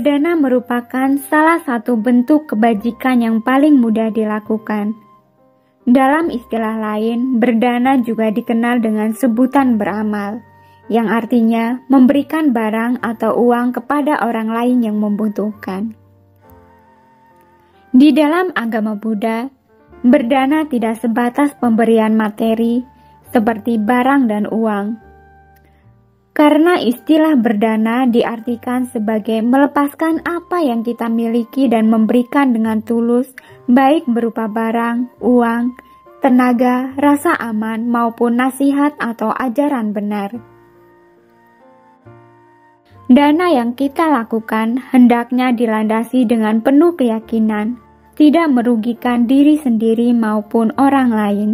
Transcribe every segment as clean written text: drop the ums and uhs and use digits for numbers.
berdana merupakan salah satu bentuk kebajikan yang paling mudah dilakukan. Dalam istilah lain, berdana juga dikenal dengan sebutan beramal, yang artinya memberikan barang atau uang kepada orang lain yang membutuhkan. Di dalam agama Buddha, berdana tidak sebatas pemberian materi seperti barang dan uang. Karena istilah berdana diartikan sebagai melepaskan apa yang kita miliki dan memberikan dengan tulus, baik berupa barang, uang, tenaga, rasa aman, maupun nasihat atau ajaran benar. Dana yang kita lakukan hendaknya dilandasi dengan penuh keyakinan, tidak merugikan diri sendiri maupun orang lain.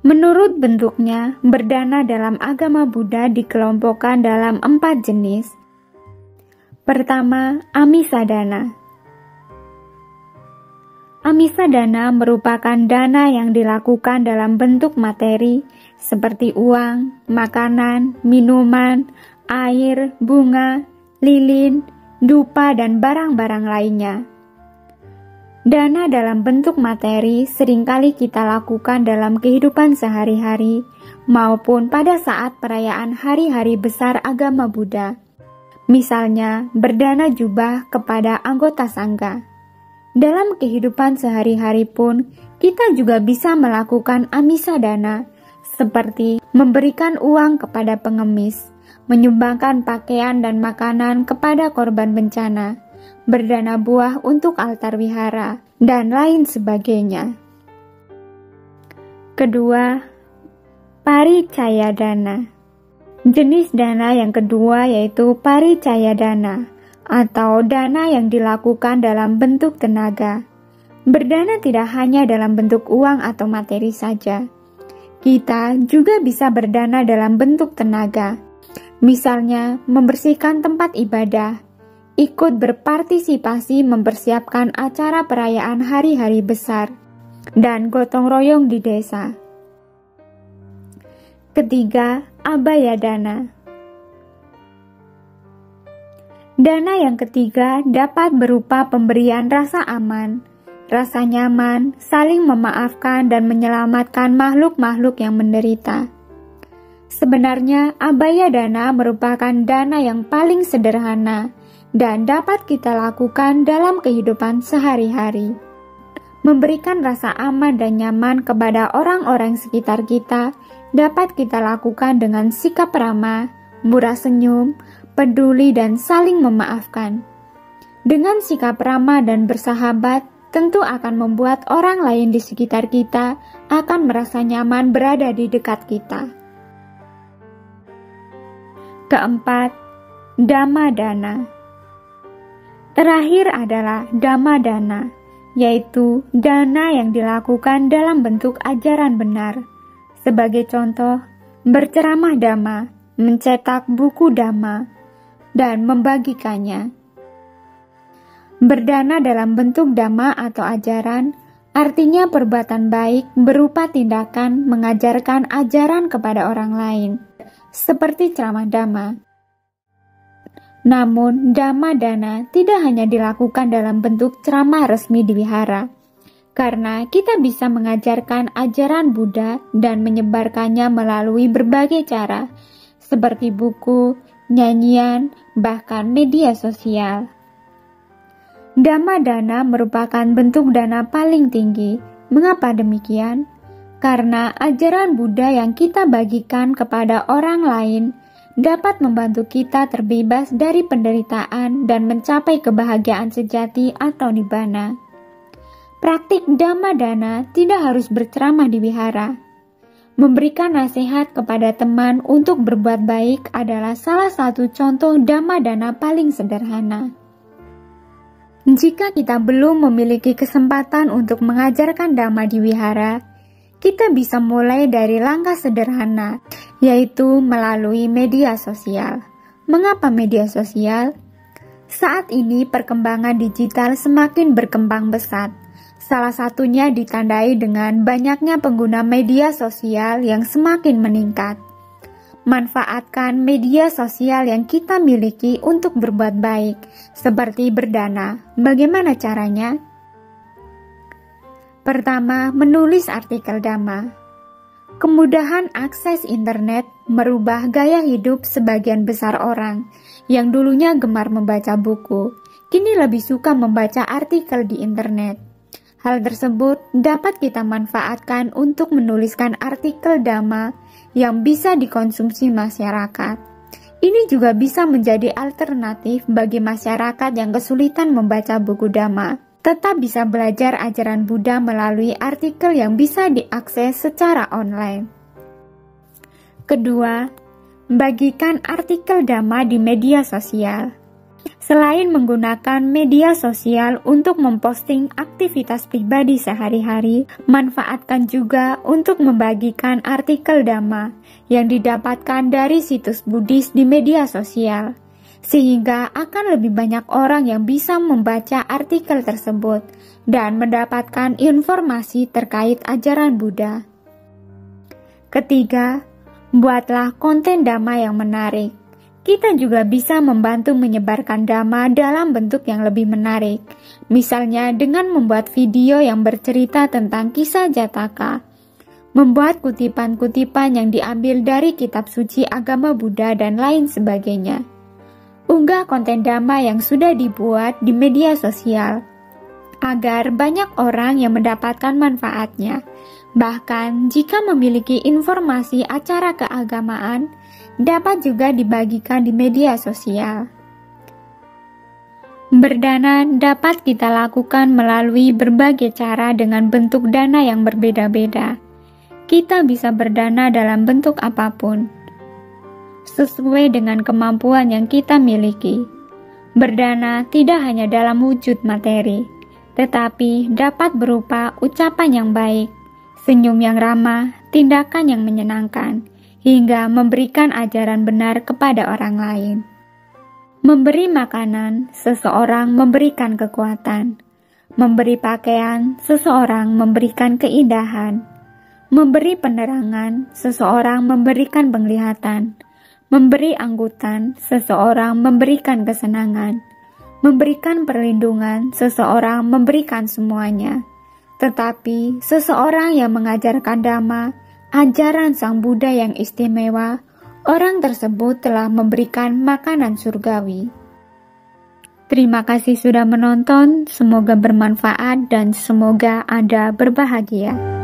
Menurut bentuknya, berdana dalam agama Buddha dikelompokkan dalam 4 jenis. Pertama, amisadana. Amisadana merupakan dana yang dilakukan dalam bentuk materi seperti uang, makanan, minuman, air, bunga, lilin, dupa, dan barang-barang lainnya. Dana dalam bentuk materi seringkali kita lakukan dalam kehidupan sehari-hari maupun pada saat perayaan hari-hari besar agama Buddha. Misalnya, berdana jubah kepada anggota sangga. Dalam kehidupan sehari-hari pun, kita juga bisa melakukan amisadana, seperti memberikan uang kepada pengemis, menyumbangkan pakaian dan makanan kepada korban bencana, berdana buah untuk altar wihara, dan lain sebagainya. Kedua, paricaya dana. Jenis dana yang kedua yaitu paricaya dana, atau dana yang dilakukan dalam bentuk tenaga. Berdana tidak hanya dalam bentuk uang atau materi saja. Kita juga bisa berdana dalam bentuk tenaga. Misalnya, membersihkan tempat ibadah, ikut berpartisipasi mempersiapkan acara perayaan hari-hari besar, dan gotong royong di desa. Ketiga, abaya dana. Dana yang ketiga dapat berupa pemberian rasa aman, rasa nyaman, saling memaafkan dan menyelamatkan makhluk-makhluk yang menderita. Sebenarnya, abaya dana merupakan dana yang paling sederhana dan dapat kita lakukan dalam kehidupan sehari-hari. Memberikan rasa aman dan nyaman kepada orang-orang sekitar kita dapat kita lakukan dengan sikap ramah, murah senyum, peduli, dan saling memaafkan. Dengan sikap ramah dan bersahabat, tentu akan membuat orang lain di sekitar kita akan merasa nyaman berada di dekat kita. Keempat, dhamma dana. Terakhir adalah dhamma dana, yaitu dana yang dilakukan dalam bentuk ajaran benar. Sebagai contoh, berceramah dhamma, mencetak buku dhamma, dan membagikannya. Berdana dalam bentuk dhamma atau ajaran, artinya perbuatan baik berupa tindakan mengajarkan ajaran kepada orang lain, seperti ceramah dhamma. Namun, dhamma dana tidak hanya dilakukan dalam bentuk ceramah resmi di wihara, karena kita bisa mengajarkan ajaran Buddha dan menyebarkannya melalui berbagai cara, seperti buku, nyanyian, bahkan media sosial. Dhamma dana merupakan bentuk dana paling tinggi. Mengapa demikian? Karena ajaran Buddha yang kita bagikan kepada orang lain dapat membantu kita terbebas dari penderitaan dan mencapai kebahagiaan sejati atau nibbana. Praktik dhamma dana tidak harus berceramah di wihara. Memberikan nasihat kepada teman untuk berbuat baik adalah salah satu contoh dhamma dana paling sederhana. Jika kita belum memiliki kesempatan untuk mengajarkan dhamma di wihara, kita bisa mulai dari langkah sederhana, yaitu melalui media sosial. Mengapa media sosial? Saat ini perkembangan digital semakin berkembang pesat. Salah satunya ditandai dengan banyaknya pengguna media sosial yang semakin meningkat. Manfaatkan media sosial yang kita miliki untuk berbuat baik, seperti berdana. Bagaimana caranya? Pertama, menulis artikel Dhamma. Kemudahan akses internet merubah gaya hidup sebagian besar orang yang dulunya gemar membaca buku, kini lebih suka membaca artikel di internet. Hal tersebut dapat kita manfaatkan untuk menuliskan artikel Dhamma yang bisa dikonsumsi masyarakat. Ini juga bisa menjadi alternatif bagi masyarakat yang kesulitan membaca buku Dhamma. Tetap bisa belajar ajaran Buddha melalui artikel yang bisa diakses secara online. Kedua, bagikan artikel Dhamma di media sosial. Selain menggunakan media sosial untuk memposting aktivitas pribadi sehari-hari, manfaatkan juga untuk membagikan artikel Dhamma yang didapatkan dari situs Buddhis di media sosial, sehingga akan lebih banyak orang yang bisa membaca artikel tersebut dan mendapatkan informasi terkait ajaran Buddha. Ketiga, buatlah konten Dhamma yang menarik. Kita juga bisa membantu menyebarkan Dhamma dalam bentuk yang lebih menarik, misalnya dengan membuat video yang bercerita tentang kisah Jataka, membuat kutipan-kutipan yang diambil dari kitab suci agama Buddha dan lain sebagainya. Unggah konten Dhamma yang sudah dibuat di media sosial, agar banyak orang yang mendapatkan manfaatnya. Bahkan jika memiliki informasi acara keagamaan, dapat juga dibagikan di media sosial. Berdana dapat kita lakukan melalui berbagai cara dengan bentuk dana yang berbeda-beda. Kita bisa berdana dalam bentuk apapun, sesuai dengan kemampuan yang kita miliki. Berdana tidak hanya dalam wujud materi, tetapi dapat berupa ucapan yang baik, senyum yang ramah, tindakan yang menyenangkan, hingga memberikan ajaran benar kepada orang lain. Memberi makanan, seseorang memberikan kekuatan. Memberi pakaian, seseorang memberikan keindahan. Memberi penerangan, seseorang memberikan penglihatan. Memberi anggutan, seseorang memberikan kesenangan. Memberikan perlindungan, seseorang memberikan semuanya. Tetapi seseorang yang mengajarkan Dhamma, ajaran Sang Buddha yang istimewa, orang tersebut telah memberikan makanan surgawi. Terima kasih sudah menonton, semoga bermanfaat dan semoga Anda berbahagia.